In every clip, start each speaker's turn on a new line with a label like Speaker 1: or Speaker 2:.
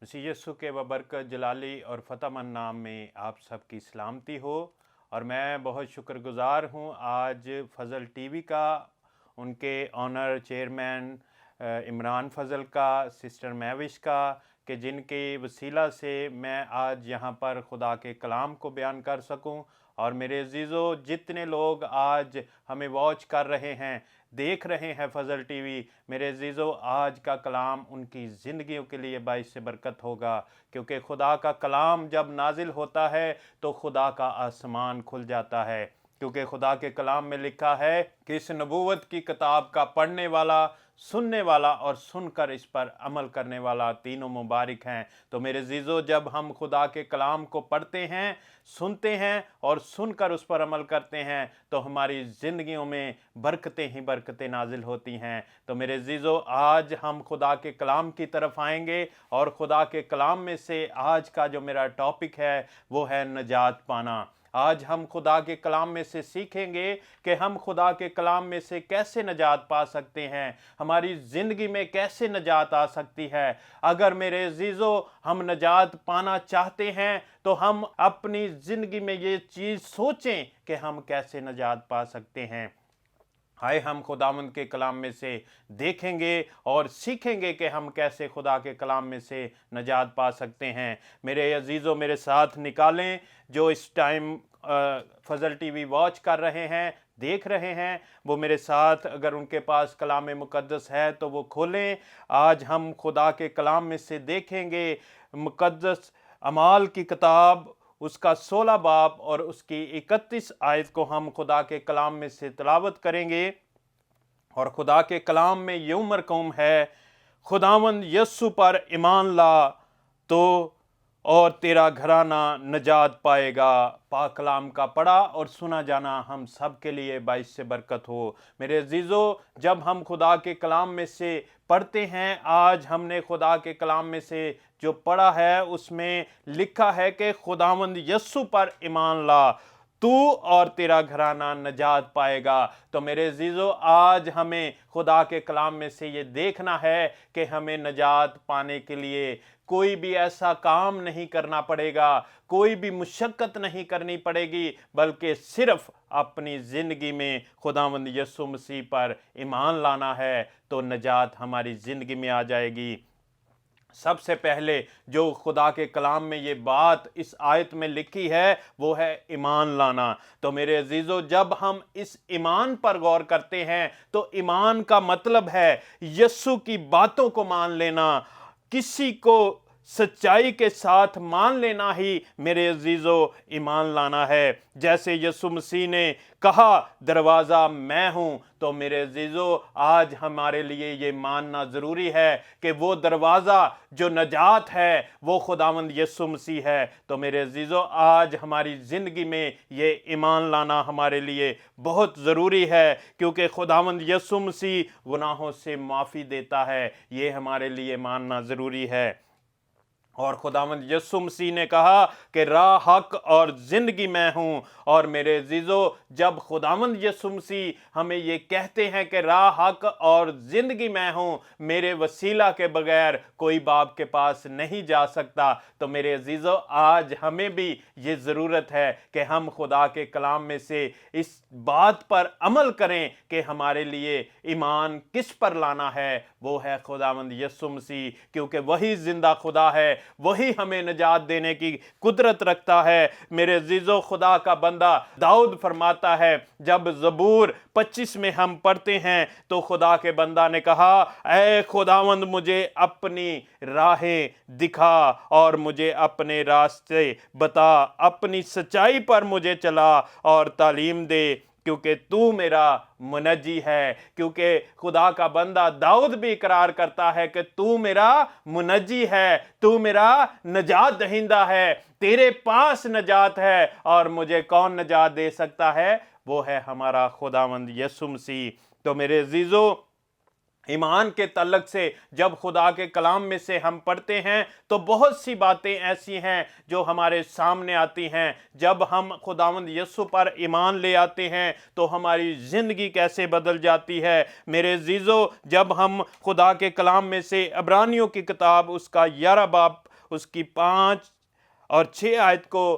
Speaker 1: मसीह यीशु के बबरकत जलाली और फ़तेहमंद नाम में आप सबकी सलामती हो। और मैं बहुत शुक्रगुज़ार हूँ आज फ़ज़ल टीवी का, उनके ऑनर चेयरमैन इमरान फ़ज़ल का, सिस्टर महविश का, कि जिनके वसीला से मैं आज यहाँ पर खुदा के कलाम को बयान कर सकूँ। और मेरे अजीज़ों, जितने लोग आज हमें वॉच कर रहे हैं, देख रहे हैं फ़ज़ल टीवी, मेरे अजीज़ों, आज का कलाम उनकी ज़िंदगियों के लिए बाइस से बरकत होगा। क्योंकि खुदा का कलाम जब नाजिल होता है तो खुदा का आसमान खुल जाता है। क्योंकि खुदा के कलाम में लिखा है कि इस नबूवत की किताब का पढ़ने वाला, सुनने वाला और सुनकर इस पर अमल करने वाला तीनों मुबारक हैं। तो मेरे अजीज़ों, जब हम खुदा के कलाम को पढ़ते हैं, सुनते हैं और सुनकर उस पर अमल करते हैं तो हमारी ज़िंदगियों में बरकतें ही बरकतें नाजिल होती हैं। तो मेरे अजीज़ों, आज हम खुदा के कलाम की तरफ आएंगे और खुदा के कलाम में से आज का जो मेरा टॉपिक है वो है नजात पाना। आज हम खुदा के कलाम में से सीखेंगे कि हम खुदा के कलाम में से कैसे नजात पा सकते हैं, हमारी ज़िंदगी में कैसे नजात आ सकती है। अगर मेरे अजीज़ों हम नजात पाना चाहते हैं तो हम अपनी ज़िंदगी में ये चीज़ सोचें कि हम कैसे नजात पा सकते हैं। आए हम खुदावंद के कलाम में से देखेंगे और सीखेंगे कि हम कैसे खुदा के कलाम में से नजात पा सकते हैं। मेरे अजीज़ों, मेरे साथ निकालें जो इस टाइम फ़ज़ल टीवी वॉच कर रहे हैं, देख रहे हैं, वो मेरे साथ अगर उनके पास कलाम मुक़द्दस है तो वो खोलें। आज हम खुदा के कलाम में से देखेंगे मुक़द्दस अमाल की किताब, उसका 16 बाब और उसकी 31 आयत को हम खुदा के कलाम में से तिलावत करेंगे। और खुदा के कलाम में यूं मरकूम है, खुदावंद यस्सु पर ईमान ला तो और तेरा घराना नजात पाएगा। पाक कलाम का पढ़ा और सुना जाना हम सब के लिए बाइस से बरकत हो। मेरे अजीज़ों, जब हम खुदा के कलाम में से पढ़ते हैं, आज हमने खुदा के कलाम में से जो पढ़ा है उसमें लिखा है कि खुदावंद यस्सु पर ईमान ला, तू और तेरा घराना नजात पाएगा। तो मेरे अजीज़ों, आज हमें खुदा के कलाम में से ये देखना है कि हमें नजात पाने के लिए कोई भी ऐसा काम नहीं करना पड़ेगा, कोई भी मुशक्क़त नहीं करनी पड़ेगी, बल्कि सिर्फ अपनी ज़िंदगी में खुदावंद यीशु मसीह पर ईमान लाना है तो नजात हमारी ज़िंदगी में आ जाएगी। सबसे पहले जो खुदा के कलाम में ये बात इस आयत में लिखी है वो है ईमान लाना। तो मेरे अजीज़ों, जब हम इस ईमान पर गौर करते हैं तो ईमान का मतलब है यीशु की बातों को मान लेना, किसी को सच्चाई के साथ मान लेना ही मेरे अजीज़ों ईमान लाना है। जैसे यीशु मसीह ने कहा दरवाज़ा मैं हूँ, तो मेरे अजीज़ों आज हमारे लिए ये मानना ज़रूरी है कि वो दरवाज़ा जो नजात है वो खुदावंद यीशु मसीह है। तो मेरे अजीज़ों, आज हमारी ज़िंदगी में ये ईमान लाना हमारे लिए बहुत ज़रूरी है, क्योंकि खुदावंद यीशु मसीह गुनाहों से माफ़ी देता है, ये हमारे लिए मानना ज़रूरी है। और खुदावंद यीशु मसीह ने कहा कि राह, हक और ज़िंदगी मैं हूँ। और मेरे अजीज़ों, जब खुदावंद यीशु मसीह हमें ये कहते हैं कि राह, हक और ज़िंदगी मैं हूँ, मेरे वसीला के बगैर कोई बाप के पास नहीं जा सकता, तो मेरे अजीज़ों आज हमें भी ये ज़रूरत है कि हम खुदा के कलाम में से इस बात पर अमल करें कि हमारे लिए ईमान किस पर लाना है, वो है खुदावंद यीशु मसीह। क्योंकि वही ज़िंदा खुदा है, वही हमें निजात देने की कुदरत रखता है। मेरे अजीज़ों, खुदा का बंदा दाऊद फरमाता है, जब ज़बूर 25 में हम पढ़ते हैं तो खुदा के बंदा ने कहा, ऐ खुदावंद मुझे अपनी राहें दिखा और मुझे अपने रास्ते बता, अपनी सच्चाई पर मुझे चला और तालीम दे, क्योंकि तू मेरा मुनज्जी है। क्योंकि खुदा का बंदा दाऊद भी इकरार करता है कि तू मेरा मुनज्जी है, तू मेरा नजात दहिंदा है, तेरे पास नजात है और मुझे कौन नजात दे सकता है, वो है हमारा खुदावंद यीशु मसीह। तो मेरे अजीज़ों, ईमान के तल्लक से जब खुदा के कलाम में से हम पढ़ते हैं तो बहुत सी बातें ऐसी हैं जो हमारे सामने आती हैं। जब हम खुदावंद यीशु पर ईमान ले आते हैं तो हमारी ज़िंदगी कैसे बदल जाती है। मेरे अजीज़ों, जब हम खुदा के कलाम में से इब्रानियों की किताब उसका 11 बाब उसकी 5 और 6 आयत को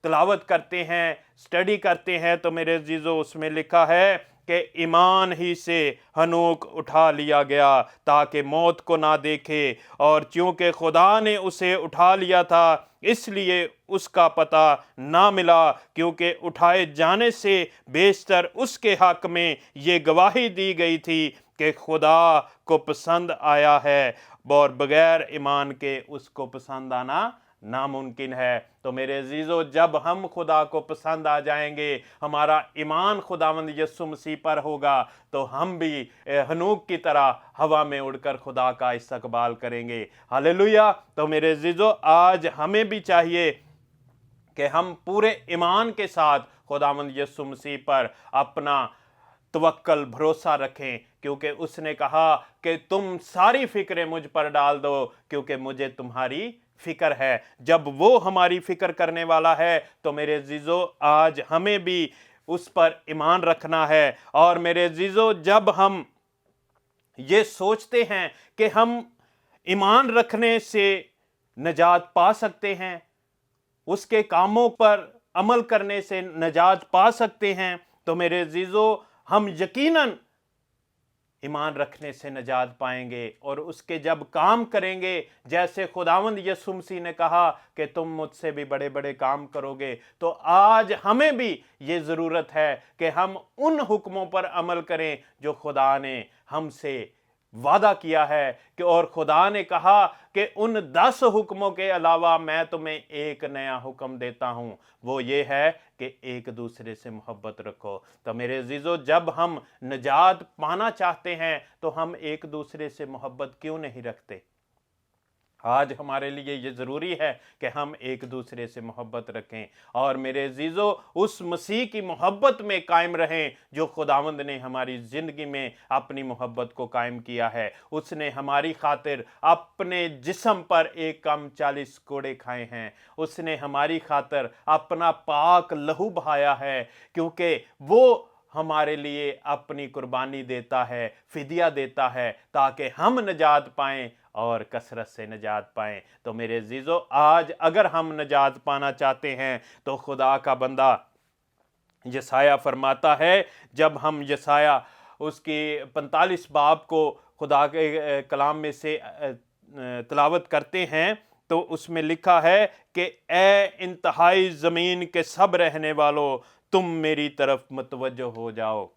Speaker 1: तिलावत करते हैं, स्टडी करते हैं, तो मेरे अजीज़ों उसमें लिखा है कि ईमान ही से हनोक उठा लिया गया ताकि मौत को ना देखे, और चूँकि खुदा ने उसे उठा लिया था इसलिए उसका पता ना मिला, क्योंकि उठाए जाने से बेशतर उसके हक़ में ये गवाही दी गई थी कि खुदा को पसंद आया है, और बग़ैर ईमान के उसको पसंद आना नामुमकिन है। तो मेरे अजीज़ों, जब हम खुदा को पसंद आ जाएंगे, हमारा ईमान खुदावंद यीशु मसीह पर होगा, तो हम भी हनूक की तरह हवा में उड़कर खुदा का इस्तकबाल करेंगे। हालेलुया। तो मेरे अजीज़ों, आज हमें भी चाहिए कि हम पूरे ईमान के साथ खुदावंद यीशु मसीह पर अपना तवक्कल भरोसा रखें, क्योंकि उसने कहा कि तुम सारी फिक्रें मुझ पर डाल दो, क्योंकि मुझे तुम्हारी फिक्र है। जब वो हमारी फिक्र करने वाला है, तो मेरे अजीज़ों आज हमें भी उस पर ईमान रखना है। और मेरे अजीज़ों, जब हम ये सोचते हैं कि हम ईमान रखने से नजात पा सकते हैं, उसके कामों पर अमल करने से नजात पा सकते हैं, तो मेरे अजीज़ों हम यकीनन ईमान रखने से नजात पाएंगे, और उसके जब काम करेंगे, जैसे खुदावंद यीशु मसीह ने कहा कि तुम मुझसे भी बड़े बड़े काम करोगे, तो आज हमें भी ये ज़रूरत है कि हम उन हुक्मों पर अमल करें जो खुदा ने हमसे वादा किया है कि, और खुदा ने कहा कि उन 10 हुक्मों के अलावा मैं तुम्हें एक नया हुक्म देता हूँ, वो ये है कि एक दूसरे से मोहब्बत रखो। तो मेरे अजीज़ों, जब हम निजात पाना चाहते हैं तो हम एक दूसरे से मोहब्बत क्यों नहीं रखते? आज हमारे लिए ये ज़रूरी है कि हम एक दूसरे से मोहब्बत रखें, और मेरे अजीज़ों उस मसीह की मोहब्बत में कायम रहें जो खुदावंद ने हमारी ज़िंदगी में अपनी मोहब्बत को कायम किया है। उसने हमारी खातिर अपने जिस्म पर एक कम 40 कोड़े खाए हैं। उसने हमारी खातिर अपना पाक लहू बहाया है, क्योंकि वो हमारे लिए अपनी कुर्बानी देता है, फिदिया देता है, ताकि हम नजात पाएं और कसरत से नजात पाएं। तो मेरे अजीज़ों, आज अगर हम नजात पाना चाहते हैं तो खुदा का बंदा यसाया फरमाता है, जब हम यसाया उसकी 45 बाब को खुदा के कलाम में से तिलावत करते हैं, तो उसमें लिखा है कि ए इंतहाई ज़मीन के सब रहने वालों, तुम मेरी तरफ मुतवज्जो हो जाओ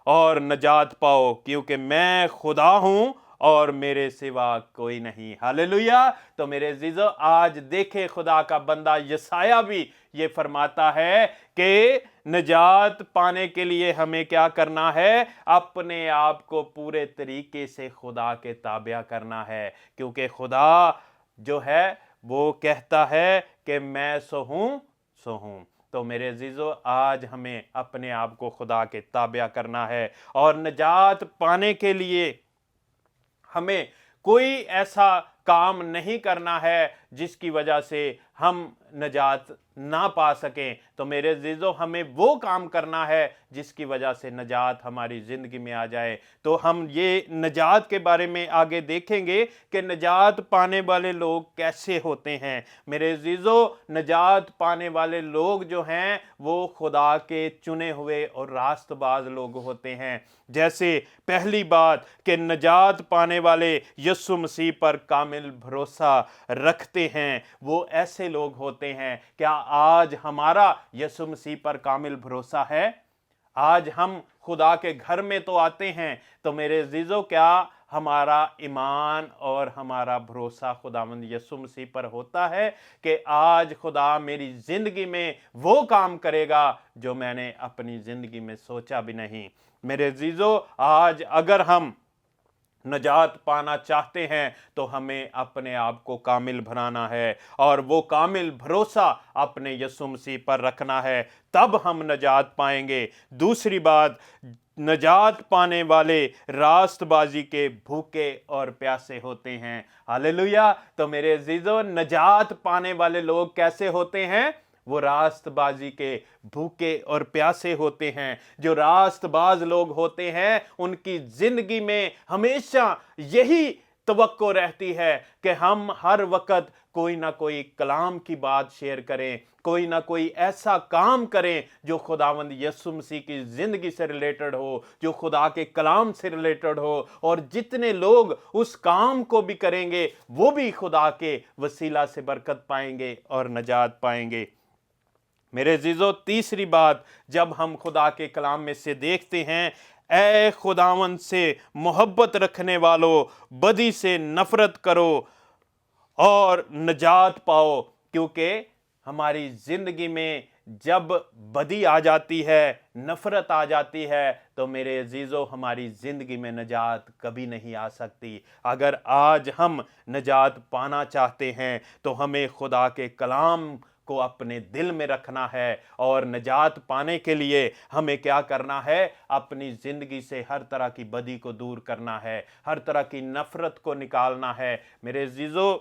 Speaker 1: और नजात पाओ, क्योंकि मैं खुदा हूँ और मेरे सिवा कोई नहीं। हालेलुया। तो मेरे अजीज़ों, आज देखे खुदा का बंदा यसाया भी ये फरमाता है कि नजात पाने के लिए हमें क्या करना है? अपने आप को पूरे तरीके से खुदा के ताबिया करना है, क्योंकि खुदा जो है वो कहता है कि मैं सो हूँ। तो मेरे अजीज़ों, आज हमें अपने आप को खुदा के ताबिया करना है, और नजात पाने के लिए हमें कोई ऐसा काम नहीं करना है जिसकी वजह से हम नजात ना पा सकें। तो मेरे अजीज़ों, हमें वो काम करना है जिसकी वजह से नजात हमारी ज़िंदगी में आ जाए। तो हम ये नजात के बारे में आगे देखेंगे कि नजात पाने वाले लोग कैसे होते हैं। मेरे अजीज़ों, नजात पाने वाले लोग जो हैं वो खुदा के चुने हुए और रास्तबाज लोग होते हैं। जैसे पहली बात कि नजात पाने वाले यीशु मसीह पर कामिल भरोसा रखते हैं, वो ऐसे लोग होते हैं। क्या आज हमारा यीशु मसीह पर कामिल भरोसा है? आज हम खुदा के घर में तो आते हैं, तो मेरे अजीज़ों, क्या हमारा ईमान और हमारा भरोसा खुदावंद यीशु मसीह पर होता है कि आज खुदा मेरी ज़िंदगी में वो काम करेगा जो मैंने अपनी ज़िंदगी में सोचा भी नहीं? मेरे अजीज़ों, आज अगर हम नजात पाना चाहते हैं तो हमें अपने आप को कामिल बनाना है, और वो कामिल भरोसा अपने यीशु मसीह पर रखना है, तब हम नजात पाएंगे। दूसरी बात, नजात पाने वाले रास्तबाजी के भूखे और प्यासे होते हैं। हालेलुया। तो मेरे अजीज़ों, नजात पाने वाले लोग कैसे होते हैं? वो रास्तबाजी के भूखे और प्यासे होते हैं। जो रास्तबाज लोग होते हैं उनकी जिंदगी में हमेशा यही तवक्को रहती है कि हम हर वक्त कोई ना कोई कलाम की बात शेयर करें, कोई ना कोई ऐसा काम करें जो खुदावंद यीशु मसीह की ज़िंदगी से रिलेटेड हो, जो खुदा के कलाम से रिलेटेड हो। और जितने लोग उस काम को भी करेंगे वो भी खुदा के वसीला से बरकत पाएंगे और नजात पाएंगे। मेरे अजीजों, तीसरी बात, जब हम खुदा के कलाम में से देखते हैं, ऐ खुदावंद से मोहब्बत रखने वालों, बदी से नफरत करो और नजात पाओ। क्योंकि हमारी जिंदगी में जब बदी आ जाती है, नफरत आ जाती है, तो मेरे अजीजों हमारी जिंदगी में नजात कभी नहीं आ सकती। अगर आज हम नजात पाना चाहते हैं तो हमें खुदा के कलाम को अपने दिल में रखना है। और नजात पाने के लिए हमें क्या करना है? अपनी जिंदगी से हर तरह की बदी को दूर करना है, हर तरह की नफरत को निकालना है। मेरे अजीजों,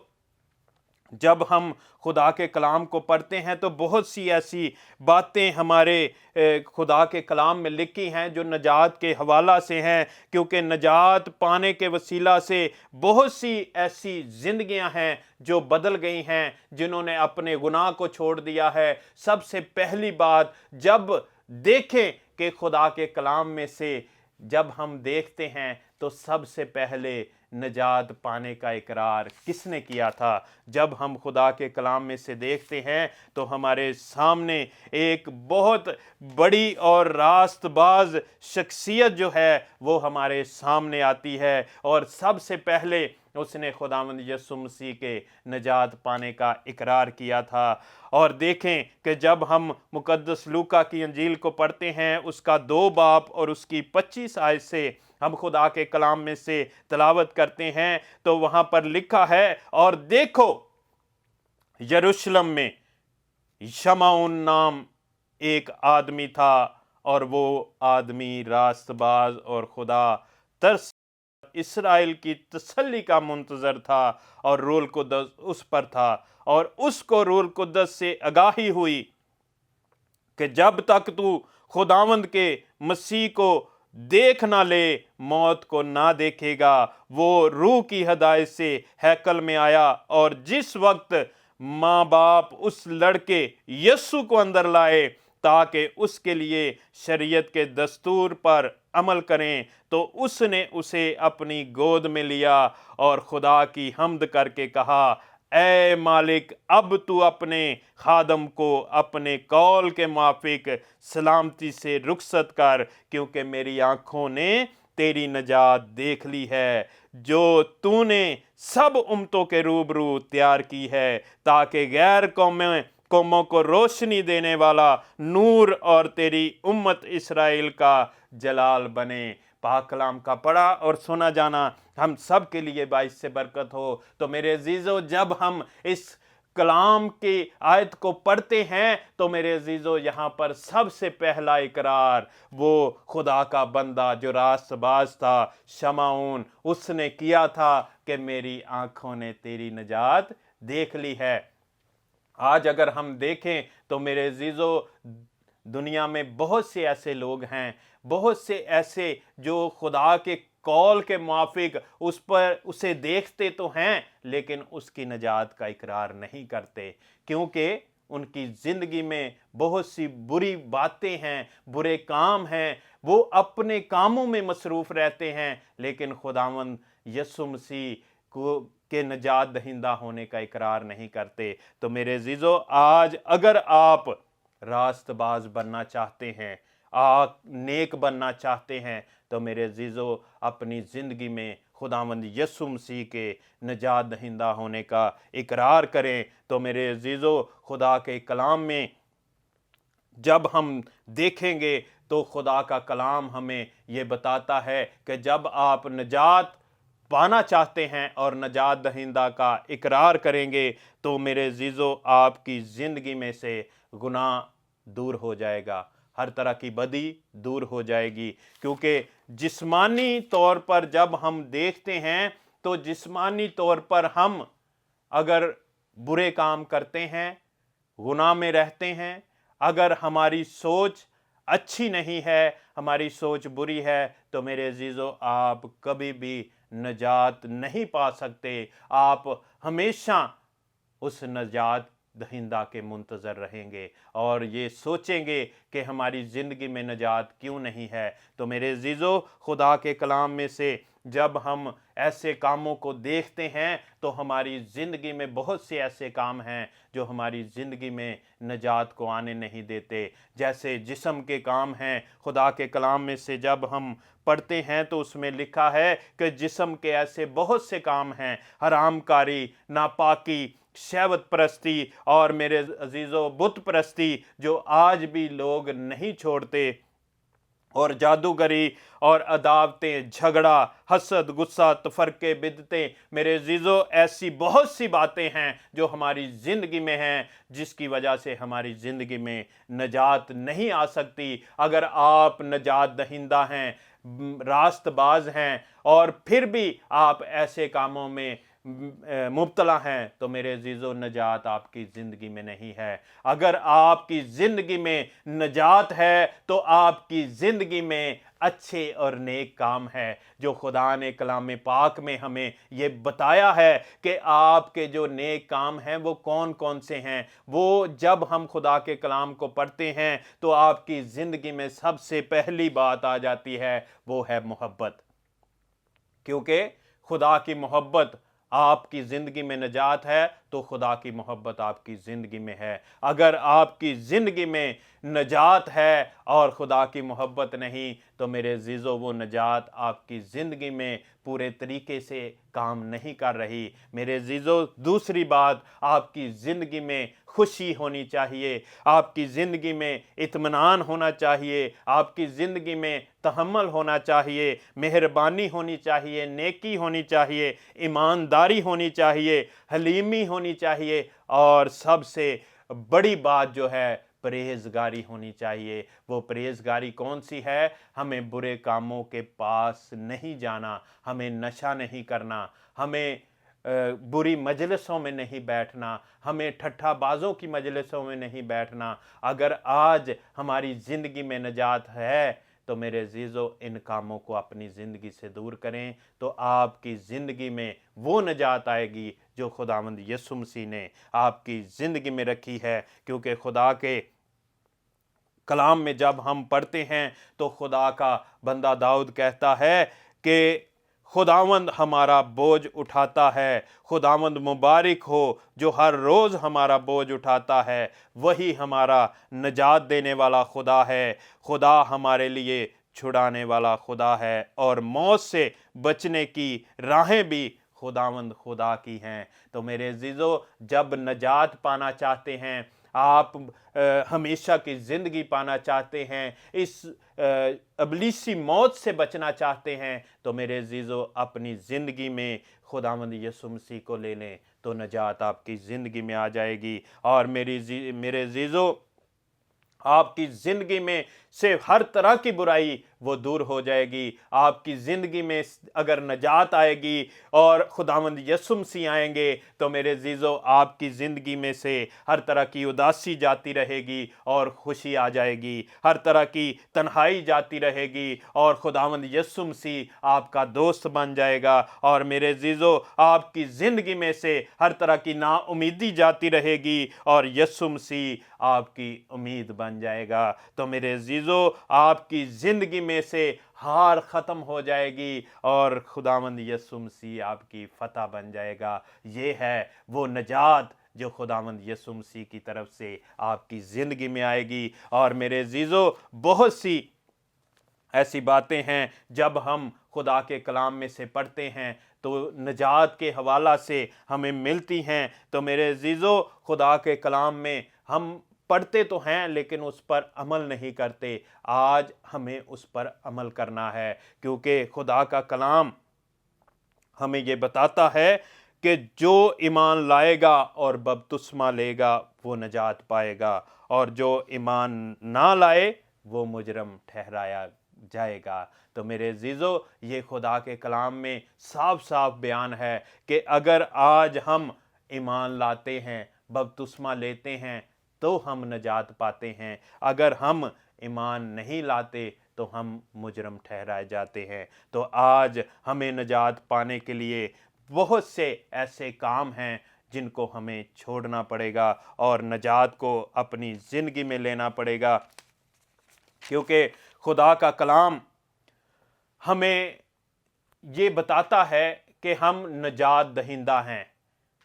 Speaker 1: जब हम खुदा के कलाम को पढ़ते हैं तो बहुत सी ऐसी बातें हमारे खुदा के कलाम में लिखी हैं जो नजात के हवाला से हैं। क्योंकि नजात पाने के वसीला से बहुत सी ऐसी जिंदगियां हैं जो बदल गई हैं, जिन्होंने अपने गुनाह को छोड़ दिया है। सबसे पहली बात, जब देखें कि खुदा के कलाम में से जब हम देखते हैं तो सबसे पहले नजात पाने का इकरार किसने किया था? जब हम खुदा के कलाम में से देखते हैं तो हमारे सामने एक बहुत बड़ी और रास्तबाज शख्सियत जो है वो हमारे सामने आती है। और सबसे पहले उसने खुदावंद यीशु मसीह के नजात पाने का इकरार किया था। और देखें कि जब हम मुकद्दस लूका की अंजील को पढ़ते हैं, उसका 2 बाब और उसकी 25 आयत से हम खुदा के कलाम में से तिलावत करते हैं, तो वहां पर लिखा है, और देखो यरूशलेम में शमौन नाम एक आदमी था, और वो आदमी रास्तबाज और खुदा तरस इस्राएल की तसल्ली का मुंतजर था, और रूहुल कुद्दस उस पर था। और उसको रूहुल कुद्दस से आगाही हुई कि जब तक तू खुदावंद के मसीह को देख ना ले, मौत को ना देखेगा। वो रूह की हदायत से हैकल में आया, और जिस वक्त माँ बाप उस लड़के यस्सु को अंदर लाए ताकि उसके लिए शरीयत के दस्तूर पर अमल करें, तो उसने उसे अपनी गोद में लिया और खुदा की हम्द करके कहा, ऐ मालिक, अब तू अपने खादम को अपने कौल के मुआफिक सलामती से रुखसत कर, क्योंकि मेरी आंखों ने तेरी नजात देख ली है, जो तूने सब उम्मतों के रूबरू तैयार की है, ताकि गैर कौमों को रोशनी देने वाला नूर और तेरी उम्मत इस्राएल का जलाल बने। पाक कलाम का पढ़ा और सुना जाना हम सब के लिए बाइस से बरकत हो। तो मेरे अजीजों, जब हम इस कलाम की आयत को पढ़ते हैं तो मेरे अजीजों, यहाँ पर सबसे पहला इकरार वो खुदा का बंदा जो रास्तबाज था शमौन, उसने किया था कि मेरी आंखों ने तेरी नजात देख ली है। आज अगर हम देखें तो मेरे अजीजों, दुनिया में बहुत से ऐसे लोग हैं, बहुत से ऐसे जो खुदा के कौल के मुआफिक उसे देखते तो हैं, लेकिन उसकी नजात का इकरार नहीं करते, क्योंकि उनकी जिंदगी में बहुत सी बुरी बातें हैं, बुरे काम हैं, वो अपने कामों में मसरूफ रहते हैं, लेकिन खुदावंद यीशु मसीह को के नजात दहिंदा होने का इकरार नहीं करते। तो मेरे अजीजों, आज अगर आप रास्तबाज बनना चाहते हैं, आप नेक बनना चाहते हैं, तो मेरे अजीजों, अपनी ज़िंदगी में खुदावंद यीशु मसीह के नजात दहिंदा होने का इकरार करें। तो मेरे अजीजों, खुदा के कलाम में जब हम देखेंगे तो खुदा का कलाम हमें ये बताता है कि जब आप नजात पाना चाहते हैं और नजात दहिंदा का इकरार करेंगे, तो मेरे अजीजों, आपकी ज़िंदगी में से गुनाह दूर हो जाएगा, हर तरह की बदी दूर हो जाएगी। क्योंकि जिस्मानी तौर पर जब हम देखते हैं तो जिस्मानी तौर पर हम अगर बुरे काम करते हैं, गुनाह में रहते हैं, अगर हमारी सोच अच्छी नहीं है, हमारी सोच बुरी है, तो मेरे अजीजों, आप कभी भी नजात नहीं पा सकते। आप हमेशा उस नजात दहिंदा के मुंतज़र रहेंगे और ये सोचेंगे कि हमारी ज़िंदगी में नजात क्यों नहीं है। तो मेरे अज़ीज़ों, खुदा के कलाम में से जब हम ऐसे कामों को देखते हैं तो हमारी ज़िंदगी में बहुत से ऐसे काम हैं जो हमारी ज़िंदगी में नजात को आने नहीं देते। जैसे जिस्म के काम हैं, खुदा के कलाम में से जब हम पढ़ते हैं तो उसमें लिखा है कि जिस्म के ऐसे बहुत से काम हैं, हरामकारी, नापाकी, शहवत परस्ती और मेरे अजीज़ों बुत परस्ती, जो आज भी लोग नहीं छोड़ते, और जादूगरी और अदावतें, झगड़ा, हसद, गुस्सा, तफरके, बिदतें। मेरे अजीज़ों, ऐसी बहुत सी बातें हैं जो हमारी ज़िंदगी में हैं जिसकी वजह से हमारी ज़िंदगी में नजात नहीं आ सकती। अगर आप नजात दहिंदा हैं, रास्तबाज हैं और फिर भी आप ऐसे कामों में मुब्तला हैं तो मेरे अजीज़ों, नजात आपकी ज़िंदगी में नहीं है। अगर आपकी ज़िंदगी में नजात है तो आपकी ज़िंदगी में अच्छे और नेक काम है जो खुदा ने कलाम पाक में हमें ये बताया है कि आपके जो नेक काम हैं वो कौन कौन से हैं। वो जब हम खुदा के कलाम को पढ़ते हैं तो आपकी ज़िंदगी में सबसे पहली बात आ जाती है, वो है मोहब्बत। क्योंकि खुदा की मोहब्बत आपकी ज़िंदगी में नजात है तो खुदा की मोहब्बत आपकी ज़िंदगी में है। अगर आपकी ज़िंदगी में नजात है और खुदा की मोहब्बत नहीं तो मेरे अज़ीज़ों, वो नजात आपकी ज़िंदगी में पूरे तरीके से काम नहीं कर रही। मेरे अज़ीज़ों, दूसरी बात, आपकी ज़िंदगी में खुशी होनी चाहिए, आपकी ज़िंदगी में इत्मीनान होना चाहिए, आपकी ज़िंदगी में तहम्मुल होना चाहिए, मेहरबानी होनी चाहिए, नेकी होनी चाहिए, ईमानदारी होनी चाहिए, हलीमी होनी चाहिए और सबसे बड़ी बात जो है, परहेजगारी होनी चाहिए। वो परहेजगारी कौन सी है? हमें बुरे कामों के पास नहीं जाना, हमें नशा नहीं करना, हमें बुरी मजलिसों में नहीं बैठना, हमें ठट्ठाबाजों की मजलिसों में नहीं बैठना। अगर आज हमारी ज़िंदगी में नजात है तो मेरे अजीज़ों, इन कामों को अपनी ज़िंदगी से दूर करें तो आपकी ज़िंदगी में वो नजात आएगी जो खुदावंद यीशु मसीह ने आपकी ज़िंदगी में रखी है। क्योंकि खुदा के कलाम में जब हम पढ़ते हैं तो खुदा का बंदा दाऊद कहता है कि खुदावंद हमारा बोझ उठाता है। खुदावंद मुबारक हो जो हर रोज़ हमारा बोझ उठाता है, वही हमारा नजात देने वाला खुदा है। खुदा हमारे लिए छुड़ाने वाला खुदा है और मौत से बचने की राहें भी खुदावंद खुदा की हैं। तो मेरे अजीज़ों, जब नजात पाना चाहते हैं, आप हमेशा की ज़िंदगी पाना चाहते हैं, इस अबलीसी मौत से बचना चाहते हैं, तो मेरे अजीज़ों, अपनी ज़िंदगी में खुदावंद यीशु मसीह को ले लें तो नजात आपकी ज़िंदगी में आ जाएगी। और मेरे अजीज़ों, आपकी ज़िंदगी में से हर तरह की बुराई वो दूर हो जाएगी। आपकी ज़िंदगी में अगर नजात आएगी और खुदावंद यीशु मसीह आएंगे तो मेरे अजीज़ों, आपकी ज़िंदगी में से हर तरह की उदासी जाती रहेगी और खुशी आ जाएगी। हर तरह की तन्हाई जाती रहेगी और खुदावंद यीशु मसीह आपका दोस्त बन जाएगा। और मेरे अजीज़ों, आपकी ज़िंदगी में से हर तरह की नाउमीदी जाती रहेगी और यीशु मसीह आपकी उम्मीद बन जाएगा। तो मेरे अजीज़ों, आपकी ज़िंदगी में से हार ख़त्म हो जाएगी और खुदावंद यीशु मसीह आपकी फतह बन जाएगा। ये है वो नजात जो खुदावंद यीशु मसीह की तरफ से आपकी ज़िंदगी में आएगी। और मेरे अजीज़ों, बहुत सी ऐसी बातें हैं जब हम खुदा के कलाम में से पढ़ते हैं तो नजात के हवाला से हमें मिलती हैं। तो मेरे अजीज़ों, खुदा के कलाम में हम पढ़ते तो हैं लेकिन उस पर अमल नहीं करते। आज हमें उस पर अमल करना है, क्योंकि खुदा का कलाम हमें ये बताता है कि जो ईमान लाएगा और बपतिस्मा लेगा वो नजात पाएगा, और जो ईमान ना लाए वो मुजरम ठहराया जाएगा। तो मेरे अजीज़ों, ये खुदा के कलाम में साफ साफ बयान है कि अगर आज हम ईमान लाते हैं, बपतिस्मा लेते हैं तो हम नजात पाते हैं। अगर हम ईमान नहीं लाते तो हम मुजरम ठहराए जाते हैं। तो आज हमें नजात पाने के लिए बहुत से ऐसे काम हैं जिनको हमें छोड़ना पड़ेगा और नजात को अपनी ज़िंदगी में लेना पड़ेगा, क्योंकि खुदा का कलाम हमें ये बताता है कि हम नजात दहिंदा हैं,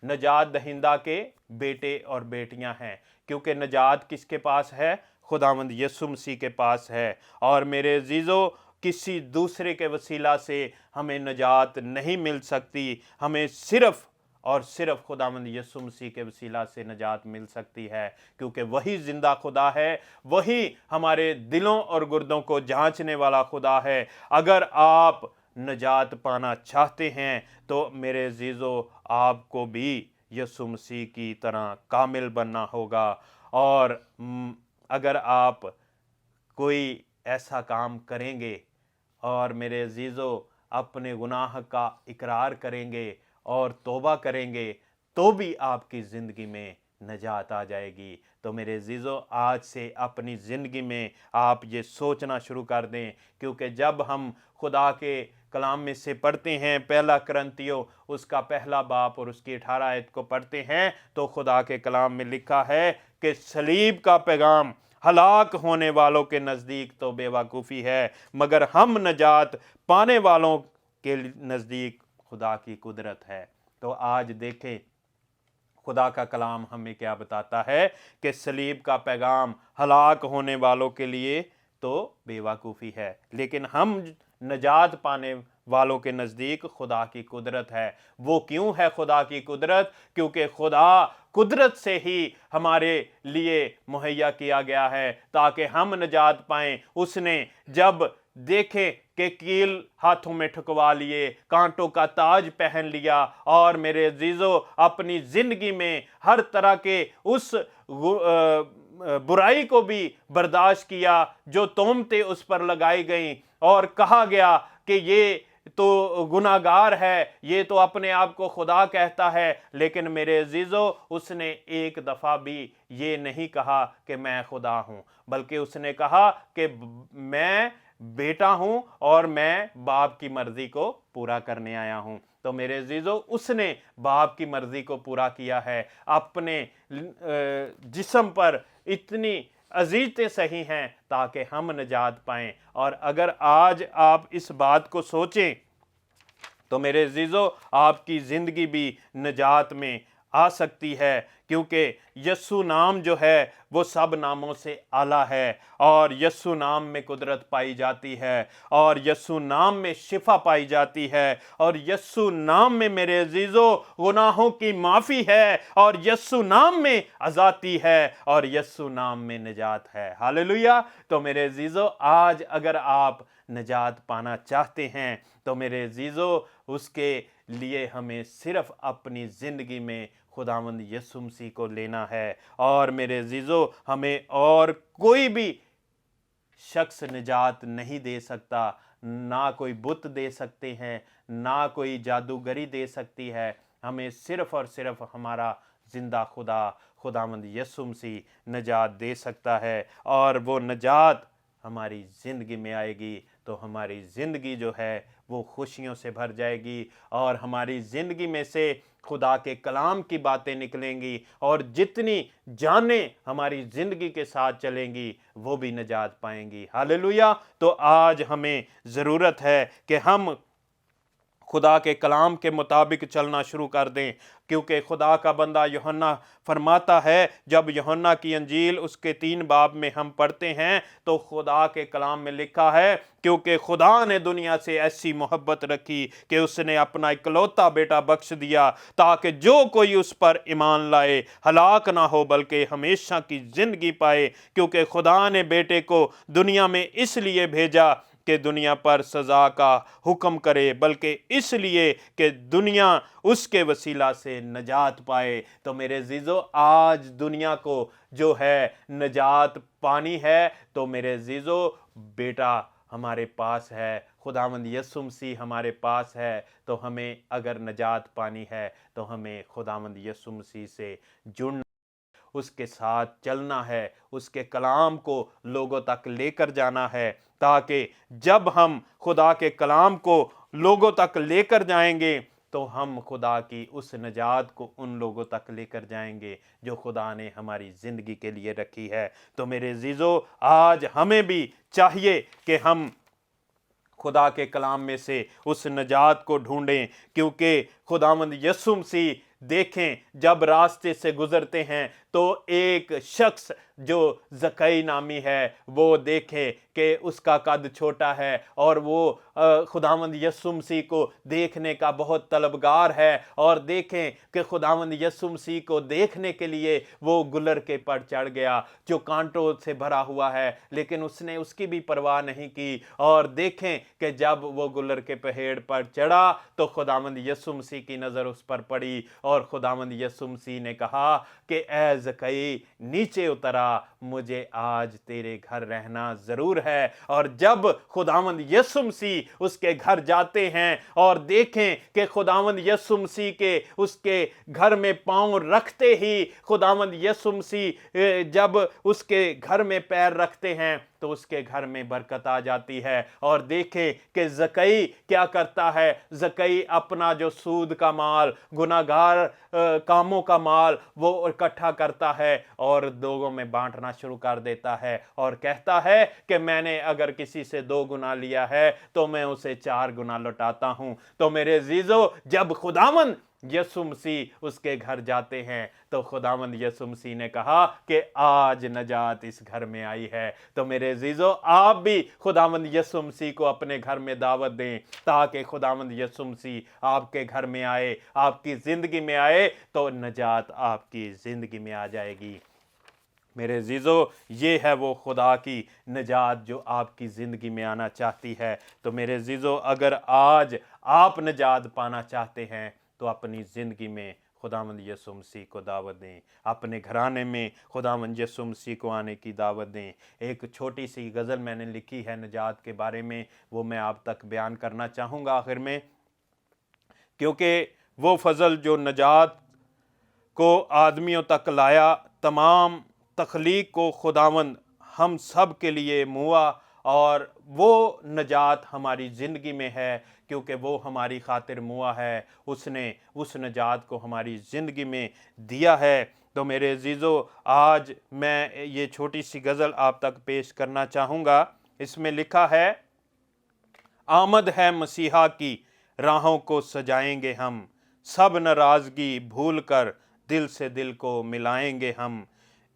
Speaker 1: नजात दहिंदा के बेटे और बेटियां हैं, क्योंकि नजात किसके पास है? खुदावंद यीशु मसीह के पास है। और मेरे अजीज़ों, किसी दूसरे के वसीला से हमें नजात नहीं मिल सकती, हमें सिर्फ़ और सिर्फ खुदावंद यीशु मसीह के वसीला से नजात मिल सकती है, क्योंकि वही ज़िंदा खुदा है, वही हमारे दिलों और गुर्दों को जांचने वाला खुदा है। अगर आप नजात पाना चाहते हैं तो मेरे अजीज़ों, आपको भी यीशु मसीह की तरह कामिल बनना होगा। और अगर आप कोई ऐसा काम करेंगे और मेरे अजीज़ों अपने गुनाह का इकरार करेंगे और तौबा करेंगे, तो भी आपकी ज़िंदगी में नजात आ जाएगी। तो मेरे अजीज़ों, आज से अपनी ज़िंदगी में आप ये सोचना शुरू कर दें, क्योंकि जब हम खुदा के कलाम में से पढ़ते हैं, पहला कुरिन्थियों उसका पहला बाब और उसकी 18 आयत को पढ़ते हैं, तो खुदा के कलाम में लिखा है कि सलीब का पैगाम हलाक होने वालों के नज़दीक तो बेवकूफ़ी है, मगर हम नजात पाने वालों के नज़दीक खुदा की कुदरत है। तो आज देखें खुदा का कलाम हमें क्या बताता है कि सलीब का पैगाम हलाक होने वालों के लिए तो बेवकूफ़ी है, लेकिन हम नजात पाने वालों के नज़दीक खुदा की कुदरत है। वो क्यों है खुदा की कुदरत? क्योंकि खुदा कुदरत से ही हमारे लिए मुहैया किया गया है ताकि हम नजात पाएं। उसने जब देखे कि कील हाथों में ठुकवा लिए, कांटों का ताज पहन लिया, और मेरे अजीज़ों अपनी ज़िंदगी में हर तरह के उस बुराई को भी बर्दाश्त किया जो तोहमतें उस पर लगाई गईं, और कहा गया कि ये तो गुनाहगार है, ये तो अपने आप को खुदा कहता है। लेकिन मेरे अजीज़ों, उसने एक दफ़ा भी ये नहीं कहा कि मैं खुदा हूँ, बल्कि उसने कहा कि मैं बेटा हूँ और मैं बाप की मर्जी को पूरा करने आया हूँ। तो मेरे अजीज़ों, उसने बाप की मर्जी को पूरा किया है। अपने जिस्म पर इतनी अजीज़तें सही हैं ताकि हम नजात पाएं। और अगर आज आप इस बात को सोचें तो मेरे अजीज़ों, आपकी ज़िंदगी भी नजात में आ सकती है, क्योंकि यस्सु नाम जो है वो सब नामों से आला है, और यस्सु नाम में कुदरत पाई जाती है, और यस्सु नाम में शिफा पाई जाती है, और यस्सु नाम में मेरे अजीज़ों गुनाहों की माफ़ी है, और यस्सु नाम में आज़ादी है, और यस्सु नाम में निजात है। हालेलुया। तो मेरे अजीज़ों, आज अगर आप निजात पाना चाहते हैं तो मेरे अजीज़ों, उसके लिए हमें सिर्फ़ अपनी ज़िंदगी में खुदावंद यीशु मसीह को लेना है। और मेरे अजीज़ों, हमें और कोई भी शख्स निजात नहीं दे सकता, ना कोई बुत दे सकते हैं, ना कोई जादूगरी दे सकती है। हमें सिर्फ़ और सिर्फ़ हमारा ज़िंदा खुदावंद यीशु मसीह निजात दे सकता है, और वो निजात हमारी ज़िंदगी में आएगी तो हमारी ज़िंदगी जो है वो खुशियों से भर जाएगी, और हमारी ज़िंदगी में से खुदा के कलाम की बातें निकलेंगी, और जितनी जानें हमारी ज़िंदगी के साथ चलेंगी वो भी निजात पाएंगी। हालेलुया। तो आज हमें ज़रूरत है कि हम खुदा के कलाम के मुताबिक चलना शुरू कर दें, क्योंकि खुदा का बंदा यूहन्ना फरमाता है, जब यूहन्ना की अंजील उसके 3 बाब में हम पढ़ते हैं तो खुदा के कलाम में लिखा है, क्योंकि खुदा ने दुनिया से ऐसी मोहब्बत रखी कि उसने अपना इकलौता बेटा बख्श दिया, ताकि जो कोई उस पर ईमान लाए हलाक ना हो बल्कि हमेशा की ज़िंदगी पाए। क्योंकि खुदा ने बेटे को दुनिया में इसलिए भेजा कि दुनिया पर सज़ा का हुक्म करे, बल्कि इसलिए कि दुनिया उसके वसीला से नजात पाए। तो मेरे अजीज़ों, आज दुनिया को जो है नजात पानी है, तो मेरे अजीज़ों बेटा हमारे पास है, खुदावंद यीशु मसीह हमारे पास है। तो हमें अगर नजात पानी है तो हमें खुदावंद यीशु मसीह से जुड़ना, उसके साथ चलना है, उसके कलाम को लोगों तक लेकर जाना है, ताकि जब हम खुदा के कलाम को लोगों तक लेकर जाएंगे तो हम खुदा की उस निजात को उन लोगों तक लेकर जाएंगे जो खुदा ने हमारी ज़िंदगी के लिए रखी है। तो मेरे अज़ीज़ों, आज हमें भी चाहिए कि हम खुदा के कलाम में से उस निजात को ढूंढें, क्योंकि खुदावंद यीशु मसीह देखें जब रास्ते से गुजरते हैं तो एक शख्स जो ज़कई नामी है वो देखे कि उसका कद छोटा है और वो खुदावंद यीशु मसीह को देखने का बहुत तलबगार है, और देखें कि खुदावंद यीशु मसीह को देखने के लिए वो गुलर के पर चढ़ गया जो कांटों से भरा हुआ है, लेकिन उसने उसकी भी परवाह नहीं की। और देखें कि जब वो गुलर के पेड़ पर चढ़ा तो खुदावंद यीशु मसीह की नज़र उस पर पड़ी और खुदावंद यीशु मसीह ने कहा कि ऐ ज़कई नीचे उतरा, मुझे आज तेरे घर रहना ज़रूर है। और जब खुदावंद यीशु मसीह उसके घर जाते हैं और देखें कि खुदावंद यीशु मसीह के उसके घर में पांव रखते ही खुदावंद यीशु मसीह जब उसके घर में पैर रखते हैं तो उसके घर में बरकत आ जाती है। और देखें कि ज़कई क्या करता है, ज़कई अपना जो सूद का माल, गुनाहगार कामों का माल वो इकट्ठा करता है और लोगों में बांटना शुरू कर देता है और कहता है कि मैंने अगर किसी से 2 गुना लिया है तो मैं उसे 4 गुना लौटाता हूं। तो मेरे अज़ीज़ों, जब खुदावंद यीशु मसीह उसके घर जाते हैं तो खुदावंद यीशु मसीह ने कहा कि आज नजात इस घर में आई है। तो मेरे अज़ीज़ों, आप भी खुदावंद यीशु मसीह को अपने घर में दावत दें ताकि खुदावंद यीशु मसीह आपके घर में आए, आपकी ज़िंदगी में आए तो नजात आपकी ज़िंदगी में आ जाएगी। मेरे अज़ीज़ों, ये है वो खुदा की निजात जो आपकी ज़िंदगी में आना चाहती है। तो मेरे अज़ीज़ों, अगर आज आप निजात पाना चाहते हैं तो अपनी ज़िंदगी में खुदावंद यीशु मसीह को दावत दें, अपने घराने में खुदावंद यीशु मसीह को आने की दावत दें। एक छोटी सी गज़ल मैंने लिखी है निजात के बारे में, वो मैं आप तक बयान करना चाहूँगा आखिर में, क्योंकि वो फजल जो निजात को आदमियों तक लाया, तमाम तख्लीक को खुदावंद हम सब के लिए मुआ, और वो निजात हमारी ज़िंदगी में है क्योंकि वो हमारी खातिर मुआ है, उसने उस निजात को हमारी ज़िंदगी में दिया है। तो मेरे अज़ीज़ों, आज मैं ये छोटी सी गज़ल आप तक पेश करना चाहूँगा। इसमें लिखा है, आमद है मसीहा की राहों को सजाएंगे हम, सब नाराज़गी भूल कर दिल से दिल को मिलाएंगे हम,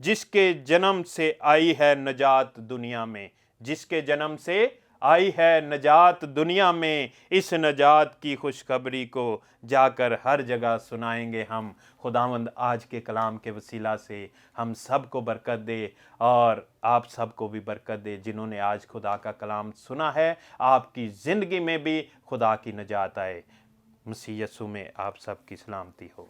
Speaker 1: जिसके जन्म से आई है नजात दुनिया में, जिसके जन्म से आई है नजात दुनिया में, इस नजात की खुशखबरी को जाकर हर जगह सुनाएंगे हम। खुदावंद आज के कलाम के वसीला से हम सब को बरकत दे और आप सब को भी बरकत दे जिन्होंने आज खुदा का कलाम सुना है। आपकी ज़िंदगी में भी खुदा की नजात आए। मसीह यीशु में आप सब की सलामती हो।